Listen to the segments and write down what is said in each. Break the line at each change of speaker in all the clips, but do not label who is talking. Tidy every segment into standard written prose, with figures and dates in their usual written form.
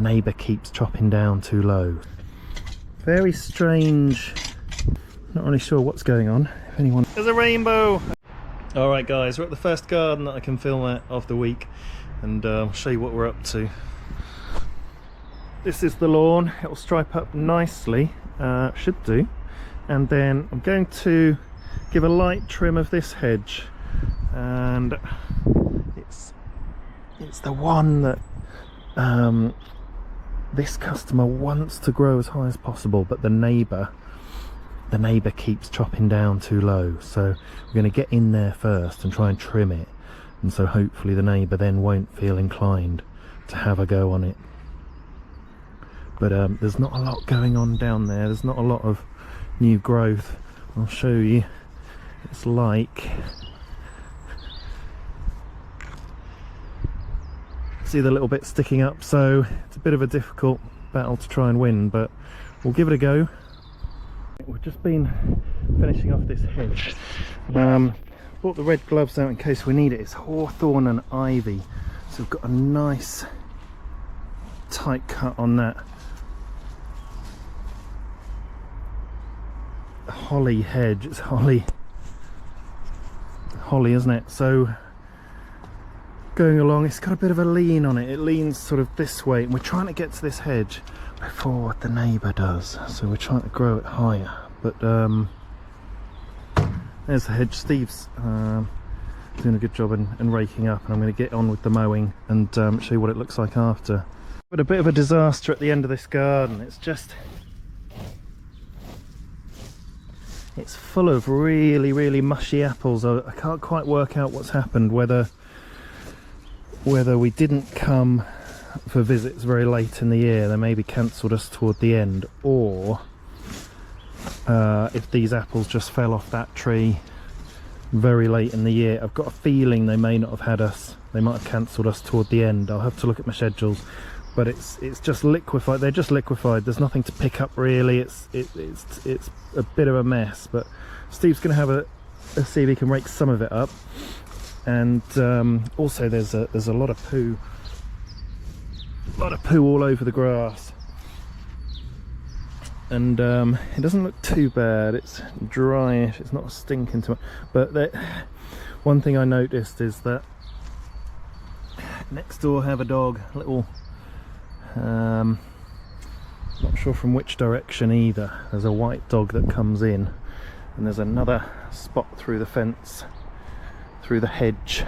the neighbour keeps chopping down too low. Very strange. Not really sure what's going on. If anyone... There's a rainbow! Alright guys, we're at the first garden that I can film at of the week, and I'll show you what we're up to. This is the lawn. It'll stripe up nicely, should do. And then I'm going to give a light trim of this hedge, and it's the one that this customer wants to grow as high as possible, but the neighbour keeps chopping down too low, so we're going to get in there first and try and trim it, and so hopefully the neighbour then won't feel inclined to have a go on it. But there's not a lot going on down there. There's not a lot of new growth. I'll show you. It's like, see the little bit sticking up, so it's a bit of a difficult battle to try and win, but we'll give it a go. We've just been finishing off this hedge. Brought the red gloves out in case we need it. It's hawthorn and ivy, so we've got a nice tight cut on that holly hedge. It's holly, isn't it? So going along, it's got a bit of a lean on it. It leans sort of this way, and we're trying to get to this hedge before what the neighbour does, so we're trying to grow it higher. But there's the hedge. Steve's doing a good job in raking up, and I'm going to get on with the mowing and show you what it looks like after. But a bit of a disaster at the end of this garden. It's full of really mushy apples. I can't quite work out what's happened, whether we didn't come for visits very late in the year, they maybe cancelled us toward the end, or if these apples just fell off that tree very late in the year. I've got a feeling they may not have had us, they might have cancelled us toward the end. I'll have to look at my schedules, but it's just liquefied. They're just liquefied. There's nothing to pick up really. It's a bit of a mess, but Steve's going to have a see if he can rake some of it up. And also there's a lot of poo all over the grass, and it doesn't look too bad. It's dryish, it's not stinking too much, but one thing I noticed is that next door have a dog, a little not sure from which direction either. There's a white dog that comes in, and there's another spot through the fence, through the hedge,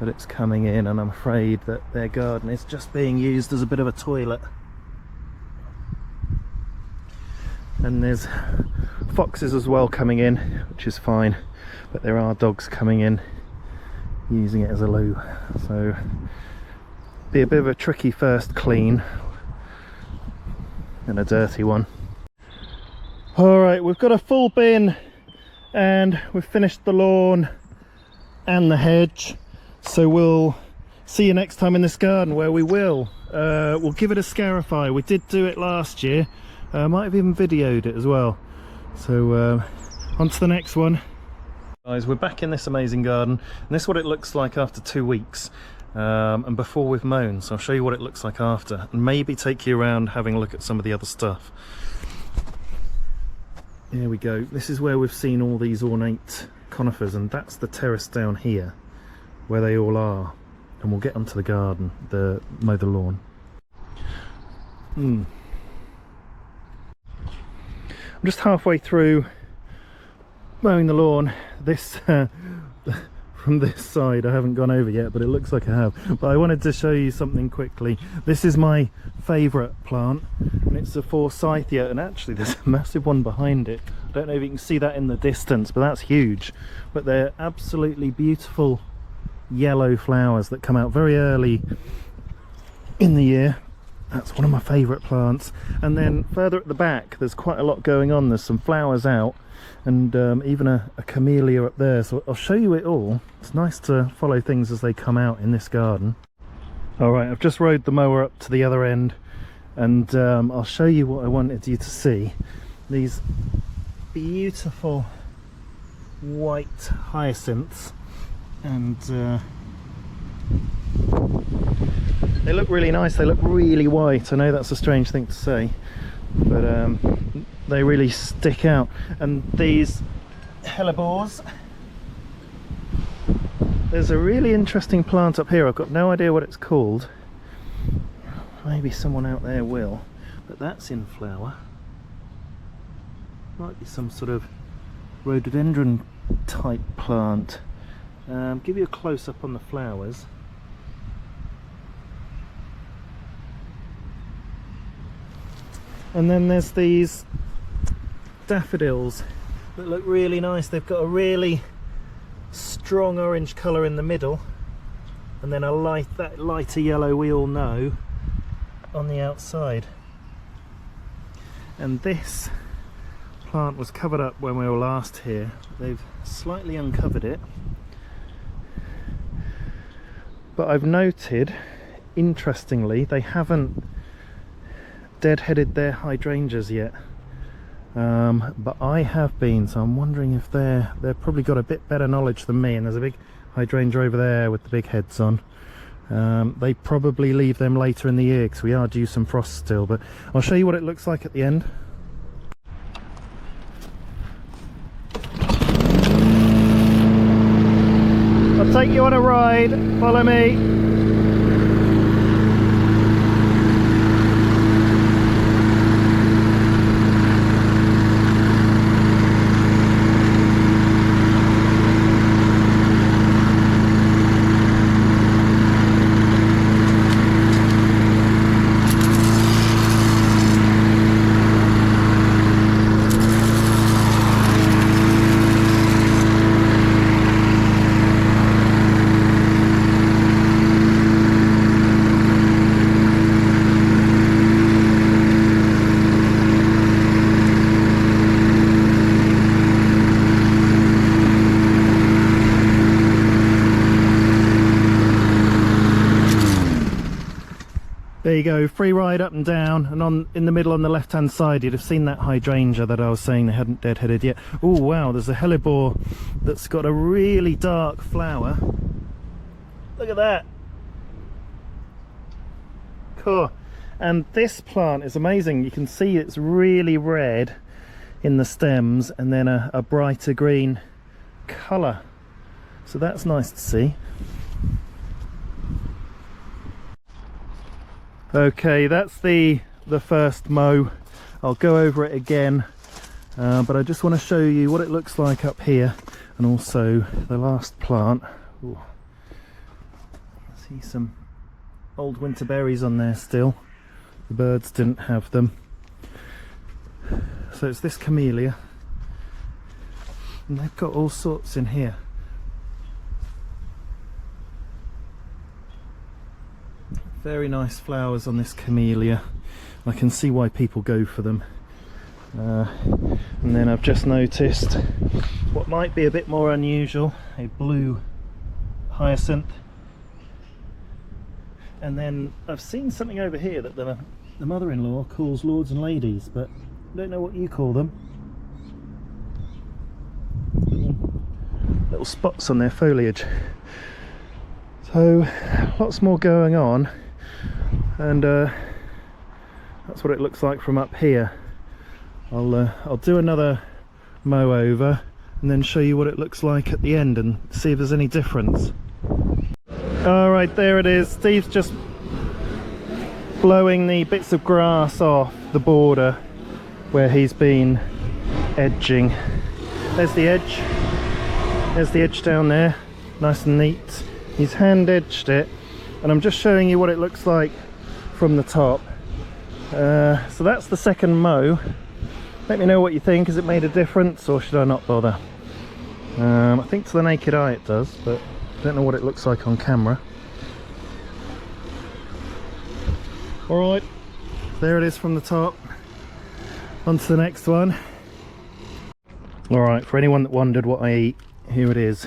that it's coming in, and I'm afraid that their garden is just being used as a bit of a toilet. And there's foxes as well coming in, which is fine, but there are dogs coming in using it as a loo, so be a bit of a tricky first clean and a dirty one. Alright, we've got a full bin and we've finished the lawn and the hedge, so we'll see you next time in this garden, where we'll give it a scarify. We did do it last year, might have even videoed it as well, so on to the next one. Guys, we're back in this amazing garden, and this is what it looks like after 2 weeks and before we've mown, so I'll show you what it looks like after, and maybe take you around having a look at some of the other stuff. Here we go. This is where we've seen all these ornate conifers, and that's the terrace down here where they all are, and we'll get onto the garden, mow the lawn. I'm just halfway through mowing the lawn. This from this side I haven't gone over yet, but it looks like I have. But I wanted to show you something quickly. This is my favourite plant, and it's a forsythia, and actually there's a massive one behind it. I don't know if you can see that in the distance, but that's huge. But they're absolutely beautiful yellow flowers that come out very early in the year. That's one of my favourite plants. And then further at the back there's quite a lot going on. There's some flowers out, and even a camellia up there, so I'll show you it all. It's nice to follow things as they come out in this garden. Alright, I've just rode the mower up to the other end, and I'll show you what I wanted you to see. These beautiful white hyacinths, and They look really nice, they look really white. I know that's a strange thing to say, but they really stick out. And these hellebores, there's a really interesting plant up here. I've got no idea what it's called. Maybe someone out there will, but that's in flower. Might be some sort of rhododendron type plant. Give you a close-up on the flowers. And then there's these daffodils that look really nice. They've got a really strong orange colour in the middle, and then that lighter yellow we all know on the outside. And this plant was covered up when we were last here. They've slightly uncovered it, but I've noted, interestingly, they haven't deadheaded their hydrangeas yet, but I have been, so I'm wondering if they've probably got a bit better knowledge than me. And there's a big hydrangea over there with the big heads on. They probably leave them later in the year because we are due some frost still, but I'll show you what it looks like at the end. I'll take you on a ride, follow me. There you go, free ride up and down, and in the middle on the left hand side you'd have seen that hydrangea that I was saying they hadn't deadheaded yet. Oh wow, there's a hellebore that's got a really dark flower. Look at that. Cool. And this plant is amazing. You can see it's really red in the stems and then a brighter green colour. So that's nice to see. Okay, that's the first mow. I'll go over it again, but I just want to show you what it looks like up here, and also the last plant. Ooh. See some old winter berries on there still. The birds didn't have them. So it's this camellia, and they've got all sorts in here. Very nice flowers on this camellia. I can see why people go for them. And then I've just noticed what might be a bit more unusual, a blue hyacinth. And then I've seen something over here that the mother-in-law calls lords and ladies, but I don't know what you call them. Little spots on their foliage. So lots more going on. And that's what it looks like from up here. I'll do another mow over and then show you what it looks like at the end and see if there's any difference. Alright, there it is. Steve's just blowing the bits of grass off the border where he's been edging. There's the edge. There's the edge down there, nice and neat. He's hand edged it, and I'm just showing you what it looks like from the top. So that's the second mow. Let me know what you think. Has it made a difference, or should I not bother? I think to the naked eye it does, but I don't know what it looks like on camera. Alright, there it is from the top. On to the next one. Alright, for anyone that wondered what I eat, here it is.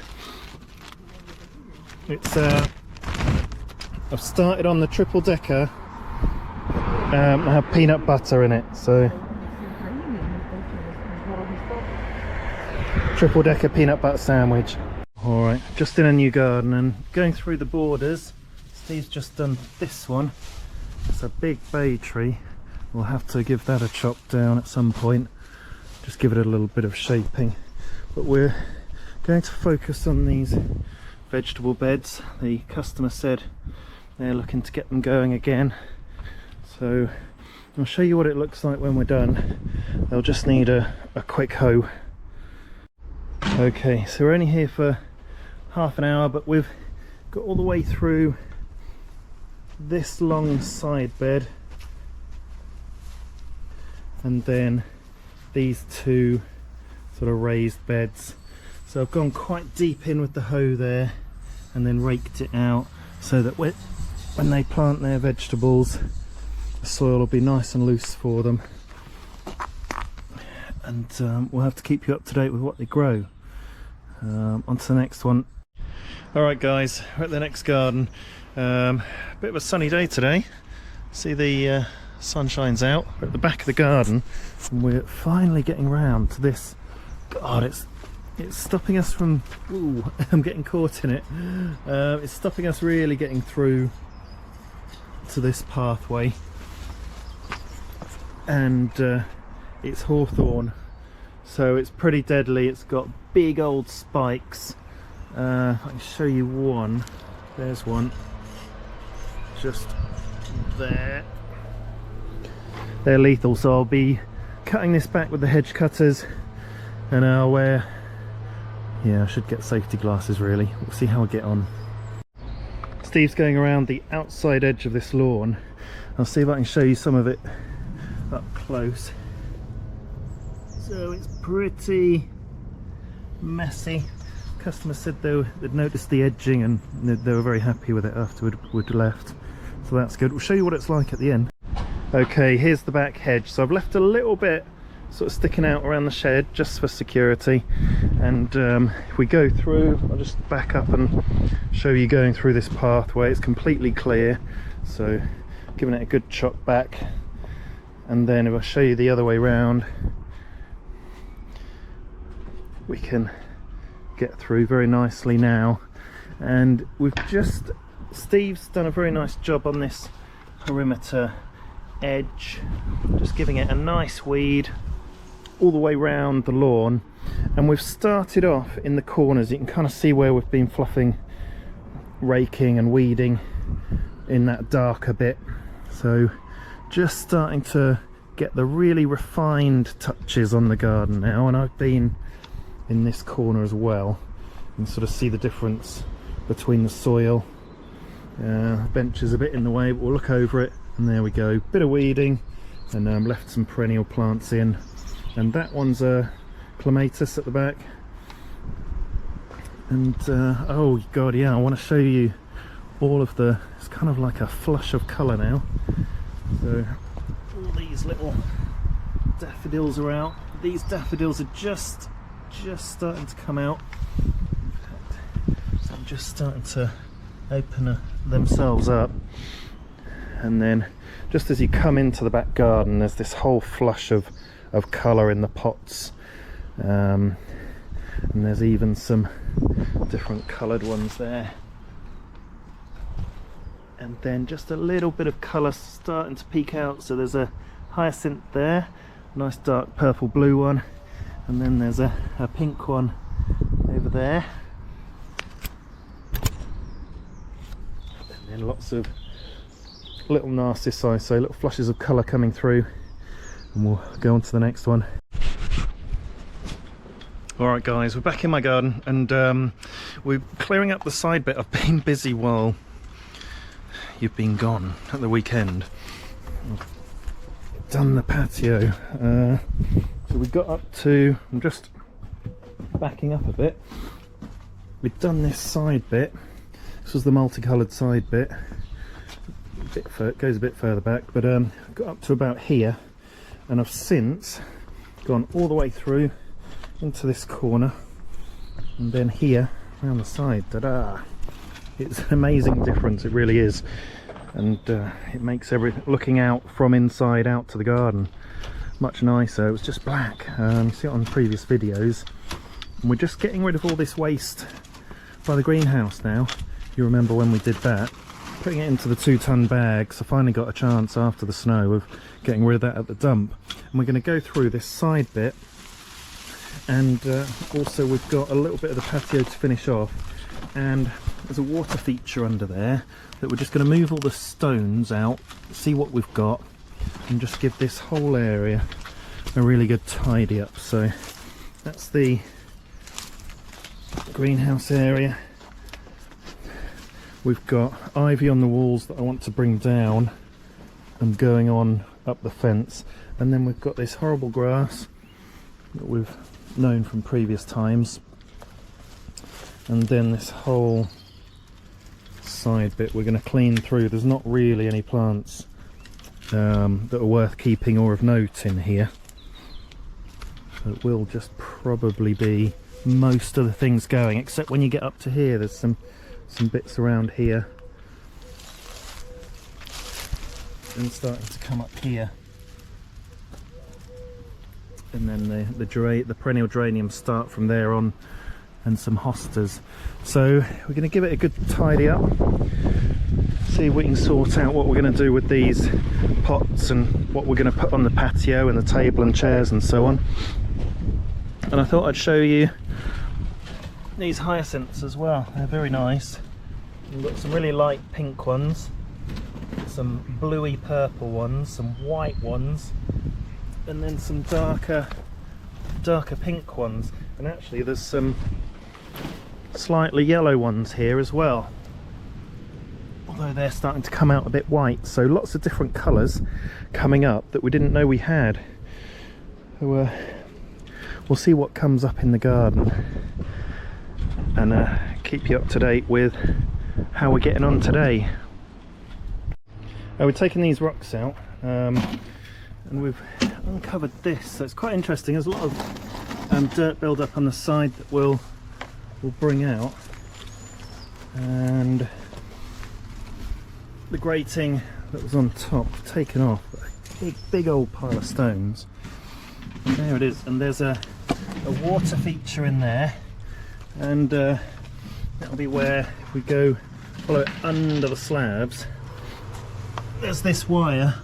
It's I've started on the triple decker. I have peanut butter in it, so triple decker peanut butter sandwich. Alright, just in a new garden and going through the borders. Steve's just done this one. It's a big bay tree. We'll have to give that a chop down at some point, just give it a little bit of shaping. But we're going to focus on these vegetable beds. The customer said they're looking to get them going again, so I'll show you what it looks like when we're done. They'll just need a quick hoe. Okay, so we're only here for half an hour, but we've got all the way through this long side bed and then these two sort of raised beds. So I've gone quite deep in with the hoe there and then raked it out so that when they plant their vegetables, the soil will be nice and loose for them. And we'll have to keep you up to date with what they grow. On to the next one. Alright guys, we're at the next garden. Bit of a sunny day today. See the sun shines out. We're at the back of the garden and we're finally getting round to this. God, it's stopping us from... Ooh, I'm getting caught in it. It's stopping us really getting through to this pathway. And it's hawthorn, so it's pretty deadly. It's got big old spikes. I can show you one. There's one just there. They're lethal, so I'll be cutting this back with the hedge cutters, and I'll wear, yeah, I should get safety glasses really. We'll see how I get on. Steve's going around the outside edge of this lawn. I'll see if I can show you some of it up close. So it's pretty messy. Customer said they'd noticed the edging and they were very happy with it after we'd left, so that's good. We'll show you what it's like at the end. Okay, here's the back hedge. So I've left a little bit sort of sticking out around the shed just for security, and if we go through, I'll just back up and show you going through this pathway. It's completely clear, so giving it a good chop back, and then if I show you the other way round, we can get through very nicely now. And Steve's done a very nice job on this perimeter edge, just giving it a nice weed all the way round the lawn. And we've started off in the corners. You can kind of see where we've been fluffing, raking and weeding in that darker bit, so just starting to get the really refined touches on the garden now. And I've been in this corner as well and sort of see the difference between the soil. Bench is a bit in the way, but we'll look over it, and there we go, bit of weeding, and left some perennial plants in, and that one's a clematis at the back. And oh god, yeah, I want to show you all of the, it's kind of like a flush of colour now. So all these little daffodils are out. These daffodils are just starting to come out. So I'm just starting to open themselves up, and then just as you come into the back garden, there's this whole flush of colour in the pots, and there's even some different coloured ones there, and then just a little bit of colour starting to peek out. So there's a hyacinth there, nice dark purple blue one, and then there's a pink one over there, and then lots of little narcissi, so little flushes of colour coming through. And we'll go on to the next one. Alright guys, we're back in my garden, and we're clearing up the side bit. I've been busy while you've been gone at the weekend. I've done the patio. So we got up to, I'm just backing up a bit, we've done this side bit. This was the multicoloured side bit. It goes a bit further back, but got up to about here, and I've since gone all the way through into this corner, and then here around the side. Ta-da! It's an amazing difference, it really is, and it makes everything looking out from inside out to the garden much nicer. It was just black, you see it on previous videos, and we're just getting rid of all this waste by the greenhouse now. You remember when we did that, putting it into the 2-ton bags. I finally got a chance after the snow of getting rid of that at the dump, and we're going to go through this side bit, and also we've got a little bit of the patio to finish off, and there's a water feature under there that we're just going to move all the stones out, see what we've got, and just give this whole area a really good tidy up. So that's the greenhouse area. We've got ivy on the walls that I want to bring down and going on up the fence, and then we've got this horrible grass that we've known from previous times, and then this whole side bit we're going to clean through. There's not really any plants that are worth keeping or of note in here, so it will just probably be most of the things going, except when you get up to here there's some bits around here and starting to come up here, and then the perennial geraniums start from there on, and some hostas. So we're going to give it a good tidy up, see if we can sort out what we're going to do with these pots and what we're going to put on the patio and the table and chairs and so on. And I thought I'd show you these hyacinths as well. They're very nice. We've got some really light pink ones, some bluey purple ones, some white ones, and then some darker pink ones. And actually there's some slightly yellow ones here as well, although they're starting to come out a bit white. So lots of different colours coming up that we didn't know we had. So we'll see what comes up in the garden, and keep you up to date with how we're getting on today. We're taking these rocks out, and we've uncovered this, so it's quite interesting. There's a lot of dirt build up on the side that we'll bring out, and the grating that was on top taken off. A big old pile of stones. And there it is, and there's a water feature in there, and that'll be where, if we go follow it under the slabs, there's this wire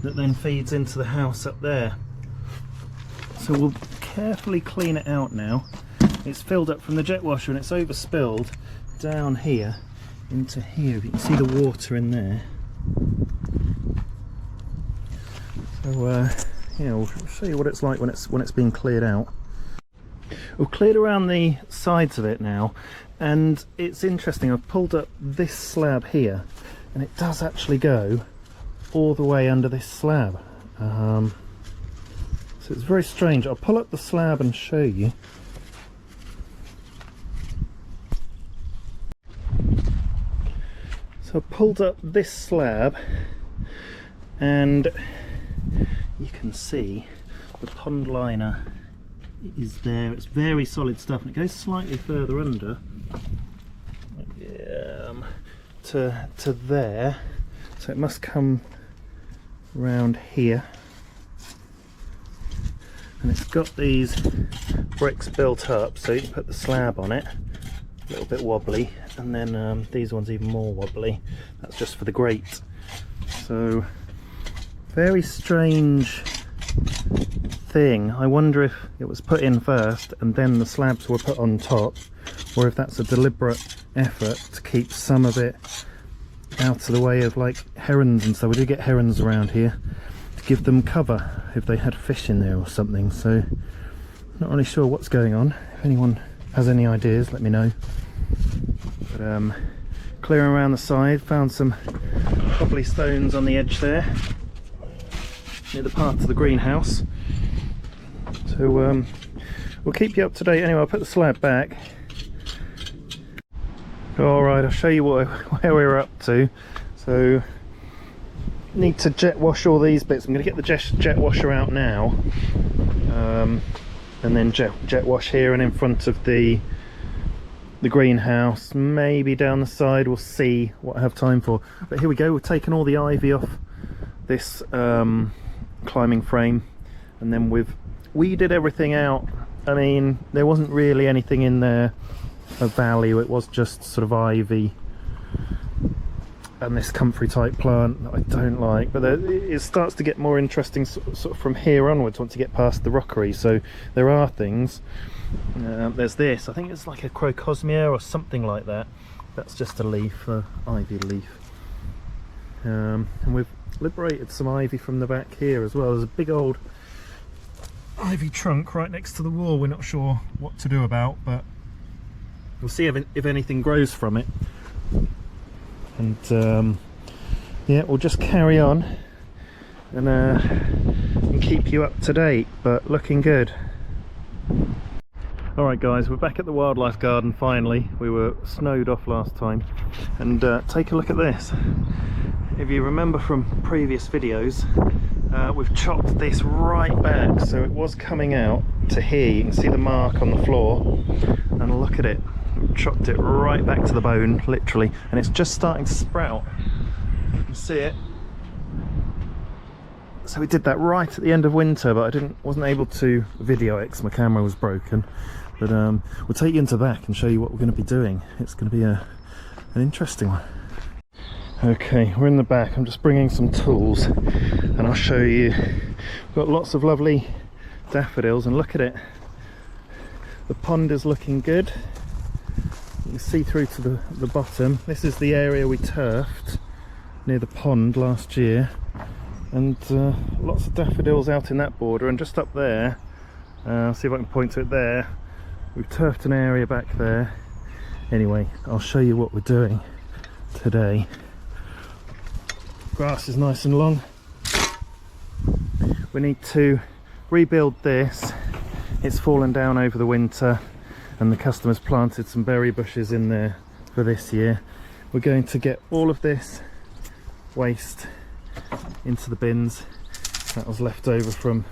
that then feeds into the house up there. So we'll carefully clean it out now. It's filled up from the jet washer and it's overspilled down here into here. You can see the water in there. So yeah, we'll show you what it's like when it's being cleared out. We've cleared around the sides of it now, and it's interesting. I've pulled up this slab here, and it does actually go all the way under this slab. So it's very strange. I'll pull up the slab and show you. So I pulled up this slab, and you can see the pond liner is there. It's very solid stuff, and it goes slightly further under to there, so it must come round here, and it's got these bricks built up so you can put the slab on it, a little bit wobbly, and then these ones even more wobbly. That's just for the grate. So very strange thing. I wonder if it was put in first and then the slabs were put on top, or if that's a deliberate effort to keep some of it out of the way of like herons and stuff. We do get herons around here, to give them cover if they had fish in there or something. So not really sure what's going on. If anyone has any ideas, let me know. But clearing around the side, found some wobbly stones on the edge there near the part of the greenhouse. So we'll keep you up to date. Anyway, I'll put the slab back. Alright, I'll show you where we're up to. So need to jet wash all these bits. I'm going to get the jet washer out now, and then jet wash here and in front of the greenhouse, maybe down the side. We'll see what I have time for. But here we go. We've taken all the ivy off this climbing frame, and then we've weeded everything out. I mean, there wasn't really anything in there of value. It was just sort of ivy and this comfrey type plant that I don't like, but it starts to get more interesting sort of from here onwards once you get past the rockery. So there are things. There's this, I think it's like a crocosmia or something like that. That's just a leaf, ivy leaf. And we've liberated some ivy from the back here as well. There's a big old ivy trunk right next to the wall. We're not sure what to do about, but we'll see if anything grows from it. And yeah, we'll just carry on and keep you up to date, but looking good. Alright guys, we're back at the wildlife garden finally. We were snowed off last time, and take a look at this. If you remember from previous videos, we've chopped this right back, so it was coming out to here. You can see the mark on the floor, and look at it. We've chopped it right back to the bone, literally, and it's just starting to sprout. You can see it. So we did that right at the end of winter, but I wasn't able to video it because my camera was broken. But we'll take you into the back and show you what we're going to be doing. It's going to be an interesting one. Okay, we're in the back. I'm just bringing some tools and I'll show you. We've got lots of lovely daffodils, and look at it. The pond is looking good. You can see through to the bottom. This is the area we turfed near the pond last year, and lots of daffodils out in that border. And just up there, I'll see if I can point to it there, we've turfed an area back there. Anyway, I'll show you what we're doing today. Grass is nice and long. We need to rebuild this. It's fallen down over the winter, and the customers planted some berry bushes in there for this year. We're going to get all of this waste into the bins that was left over from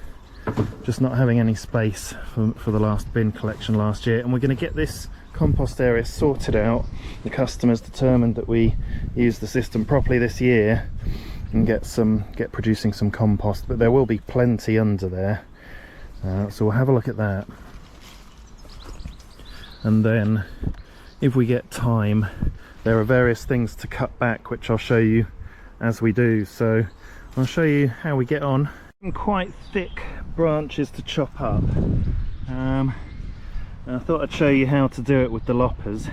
just not having any space for the last bin collection last year, and we're going to get this compost area sorted out. The customers determined that we use the system properly this year and get producing some compost, but there will be plenty under there, so we'll have a look at that. And then if we get time, there are various things to cut back, which I'll show you as we do. So I'll show you how we get on. Some quite thick branches to chop up. I thought I'd show you how to do it with the loppers.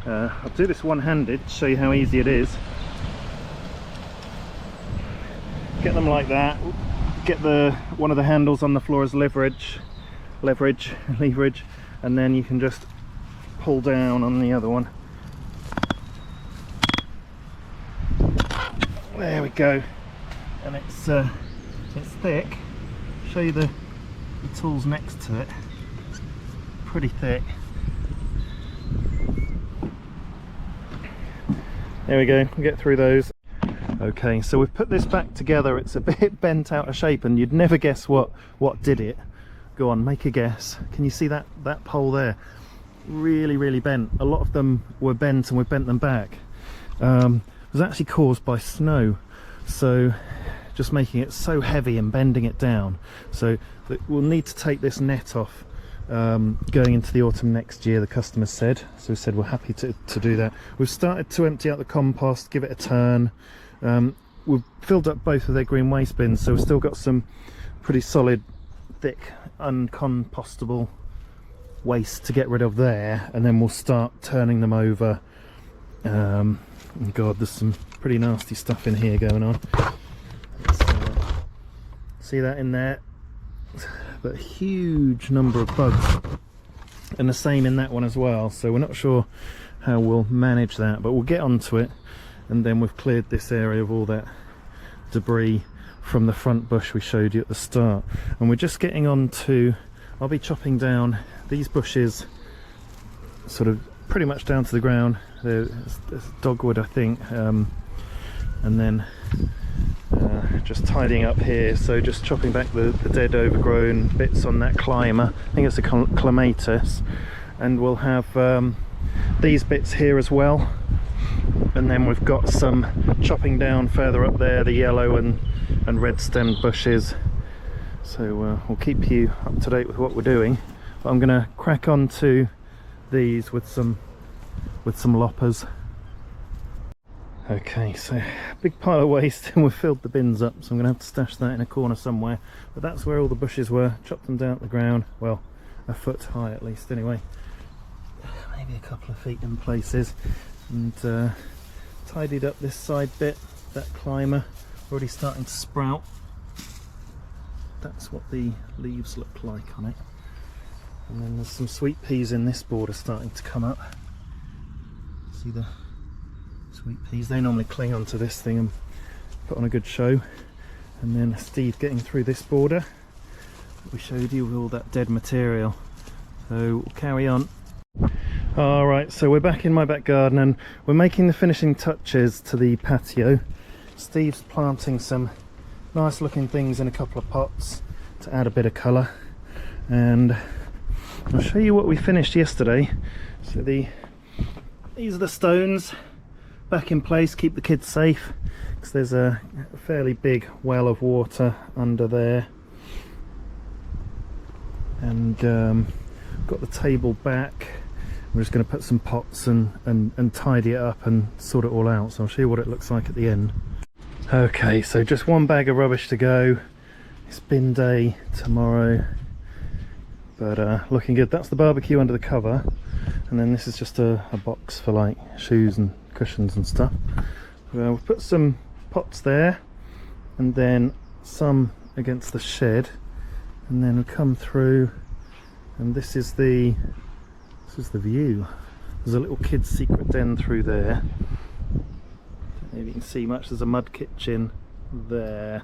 I'll do this one-handed to show you how easy it is. Get them like that. Get one of the handles on the floor as leverage, and then you can just pull down on the other one. There we go. And it's thick. I'll show you the tools next to it. Pretty thick. There we go, we'll get through those. Okay, so we've put this back together. It's a bit bent out of shape, and you'd never guess what did it. Go on, make a guess. Can you see that pole there? Really bent. A lot of them were bent, and we've bent them back. It was actually caused by snow, so just making it so heavy and bending it down. So we'll need to take this net off going into the autumn next year, the customer said. So we said we're happy to do that. We've started to empty out the compost, give it a turn. We've filled up both of their green waste bins, so we've still got some pretty solid, thick, uncompostable waste to get rid of there, and then we'll start turning them over. God, there's some pretty nasty stuff in here going on. See that in there? But a huge number of bugs, and the same in that one as well, so we're not sure how we'll manage that, but we'll get onto it. And then we've cleared this area of all that debris from the front bush we showed you at the start, and we're just getting on to, I'll be chopping down these bushes sort of pretty much down to the ground. There's dogwood, I think, and then just tidying up here, so just chopping back the dead overgrown bits on that climber. I think it's a clematis, and we'll have these bits here as well. And then we've got some chopping down further up there, the yellow and red stemmed bushes. So we'll keep you up to date with what we're doing. But I'm going to crack on to these with some loppers. Okay, so big pile of waste and we've filled the bins up, so I'm going to have to stash that in a corner somewhere. But that's where all the bushes were, chopped them down to the ground, well, a foot high at least anyway. Maybe a couple of feet in places. And tidied up this side bit, that climber, already starting to sprout. That's what the leaves look like on it. And then there's some sweet peas in this border starting to come up. See the sweet peas, they normally cling onto this thing and put on a good show. And then Steve getting through this border that we showed you with all that dead material. So we'll carry on. Alright, so we're back in my back garden and we're making the finishing touches to the patio. Steve's planting some nice looking things in a couple of pots to add a bit of colour, and I'll show you what we finished yesterday. So these are the stones back in place, keep the kids safe, because there's a fairly big well of water under there. And got the table back. We're just going to put some pots and tidy it up and sort it all out, so I'll show you what it looks like at the end. Okay, so just one bag of rubbish to go. It's bin day tomorrow, but looking good. That's the barbecue under the cover, and then this is just a box for like shoes and cushions and stuff. We'll put some pots there and then some against the shed, and then we'll come through, and this is the view. There's a little kid's secret den through there. Don't know if you can see much. There's a mud kitchen there,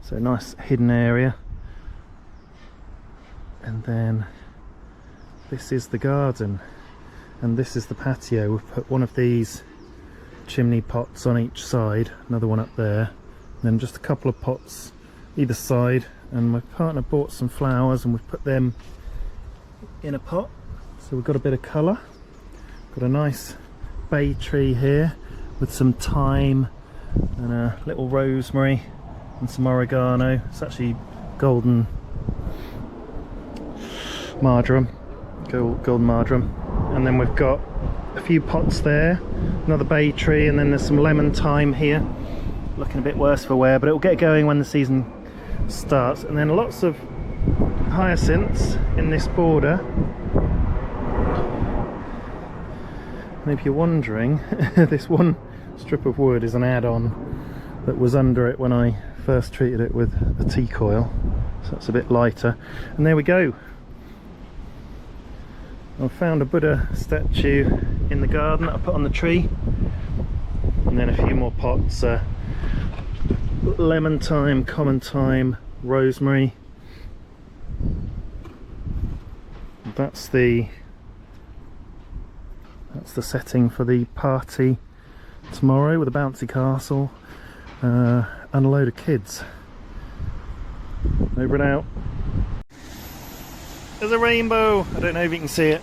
so a nice hidden area. And then this is the garden, and this is the patio. We've put one of these chimney pots on each side, another one up there, and then just a couple of pots either side. And my partner bought some flowers and we've put them in a pot, so we've got a bit of colour. Got a nice bay tree here with some thyme and a little rosemary and some oregano. It's actually golden marjoram, golden marjoram. And then we've got a few pots there, another bay tree, and then there's some lemon thyme here, looking a bit worse for wear, but it will get going when the season starts. And then lots of hyacinths in this border. And if you're wondering, this one strip of wood is an add-on that was under it when I first treated it with a tea coil, so it's a bit lighter. And there we go. I found a Buddha statue in the garden that I put on the tree, and then a few more pots, lemon thyme, common thyme, rosemary. That's the setting for the party tomorrow, with a bouncy castle and a load of kids. Over and out. There's a rainbow. I don't know if you can see it.